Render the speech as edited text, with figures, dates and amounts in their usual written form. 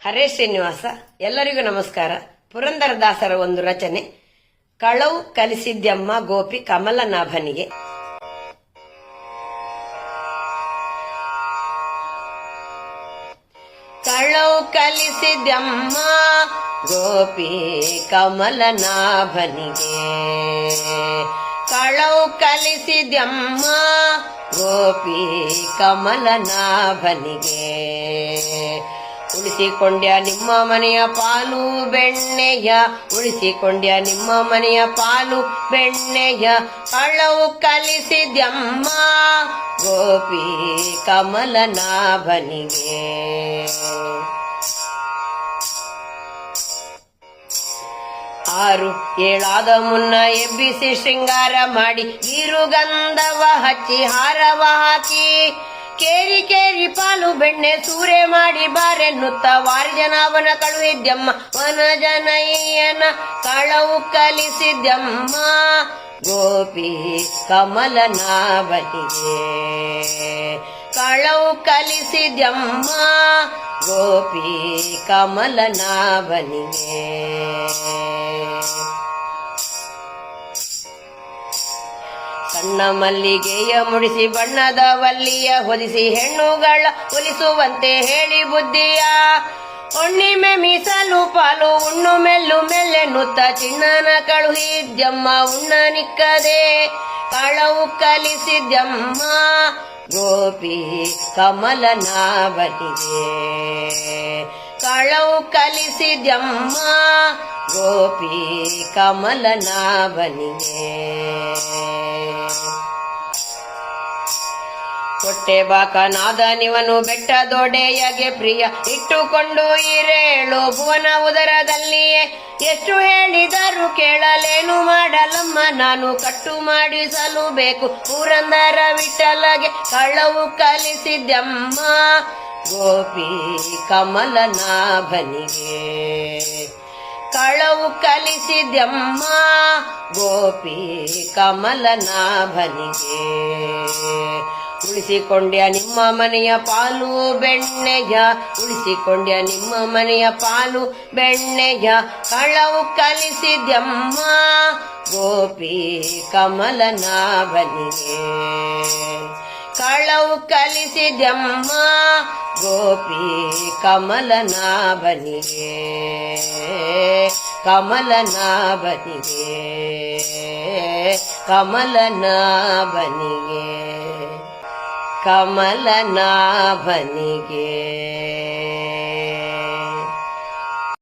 ಹರೇ ಶ್ರೀನಿವಾಸ. ಎಲ್ಲರಿಗೂ ನಮಸ್ಕಾರ. ಪುರಂದರದಾಸರ ಒಂದು ರಚನೆ, ಕಳವು ಕಲಿಸಿದ್ಯಮ್ಮ ಗೋಪಿ ಕಮಲನಾಭನಿಗೆ. ಕಳವು ಕಲಿಸಿದ್ಯಮ್ಮ ಗೋಪಿ ಕಮಲನಾಭನಿಗೆ, ಕಳವು ಕಲಿಸಿದ್ಯಮ್ಮ ಗೋಪಿ ಕಮಲನಾಭನಿಗೆ. ಉಳಿಸಿಕೊಂಡ್ಯ ನಿಮ್ಮ ಮನೆಯ ಪಾಲು ಬೆಣ್ಣೆಯ, ಉಳಿಸಿಕೊಂಡ್ಯ ನಿಮ್ಮ ಮನೆಯ ಪಾಲು ಬೆಣ್ಣೆಯ. ಕಳವು ಕಲಿಸಿದ್ಯಮ್ಮ ಗೋಪಿ ಕಮಲನಾಭನಿಗೆ. ಆರು ಏಳಾದ ಮುನ್ನ ಎಬ್ಬಿಸಿ ಶೃಂಗಾರ ಮಾಡಿ, ಗೀರುಗಂಧವ ಹಚ್ಚಿ ಹಾರವ ಹಾಕಿ, ಕೇರಿ ಕೇರಿ ಪಾಲು ಬೆಣ್ಣೆ ಸೂರೆ ಮಾಡಿ ಬಾರೆನ್ನುತ್ತ ವಾರಿಜನಾಭನ ಕಳುಹಿದ್ಯಮ್ಮ ವನಜನಯ್ಯನ. ಕಳವು ಕಲಿಸಿದ್ಯಮ್ಮ ಗೋಪಿ ಕಮಲನಾಭನಿಗೆ, ಕಳವು ಕಲಿಸಿದ್ಯಮ್ಮ ಗೋಪಿ ಕಮಲನಾಭನಿಗೆ. ಸಣ್ಣ ಮಲ್ಲಿಗೆಯ ಮುಡಿಸಿ ಬಣ್ಣದ ವಲ್ಲಿಯ ಹೊದಿಸಿ, ಹೆಣ್ಣುಗಳ ಒಲಿಸುವಂತೆ ಹೇಳಿ ಬುದ್ಧಿಯ. ಹುಣ್ಣಿಮೆ ಮೀಸಲು ಪಾಲು ಉಣ್ಣು ಮೆಲ್ಲು ಮೆಲ್ಲೆನ್ನುತ್ತ ಚಿನ್ನನ ಕಳುಹಿದ್ಯಮ್ಮ ಉಣ್ಣ ನಿಕ್ಕದೆ. ಕಳವು ಕಲಿಸಿದ್ಯಮ್ಮ ಗೋಪಿ ಕಮಲನಾಭನಿಗೆ, ಕಳವು ಕಲಿಸಿದ್ಯಮ್ಮ ಗೋಪಿ ಕಮಲನಾಭನಿಗೆ. ಹೊಟ್ಟೆ ಬಾಕನಾದ ನಿವನು ಬೆಟ್ಟದೊಡೆಯಗೆ ಪ್ರಿಯ, ಇಟ್ಟುಕೊಂಡು ಇರೇಳು ಭುವನ ಉದರದಲ್ಲಿಯೇ. ಎಷ್ಟು ಹೇಳಿದರೂ ಕೇಳಲೇನು ಮಾಡಲಮ್ಮ ನಾನು, ಕಟ್ಟು ಮಾಡಿಸಲು ಬೇಕು ಪುರಂದರ ವಿಠಲಗೆ. ಕಳವು ಕಲಿಸಿದ್ಯಮ್ಮ ಗೋಪಿ ಕಮಲನಾಭನಿಗೆ, ಕಳವು ಕಲಿಸಿದ್ಯಮ್ಮ ಗೋಪಿ ಕಮಲನಾಭನಿಗೆ. ಉಳಿಸಿಕೊಂಡ್ಯ ನಿಮ್ಮ ಮನೆಯ ಪಾಲು ಬೆಣ್ಣೆಯ, ಉಳಿಸಿಕೊಂಡ್ಯ ನಿಮ್ಮ ಮನೆಯ ಪಾಲು ಬೆಣ್ಣೆಯ. ಕಳವು ಕಲಿಸಿದ್ಯಮ್ಮ ಗೋಪಿ ಕಮಲನಾಭನಿಗೆ, ಕಳವು ಕಲಿಸಿದ್ಯಮ್ಮ ಗೋಪಿ ಕಮಲನಾಭನಿಗೆ, ಕಮಲನಾಭನಿಗೆ, ಕಮಲನಾಭನಿಗೆ, ಕಮಲನಾಭನಿಗೆ.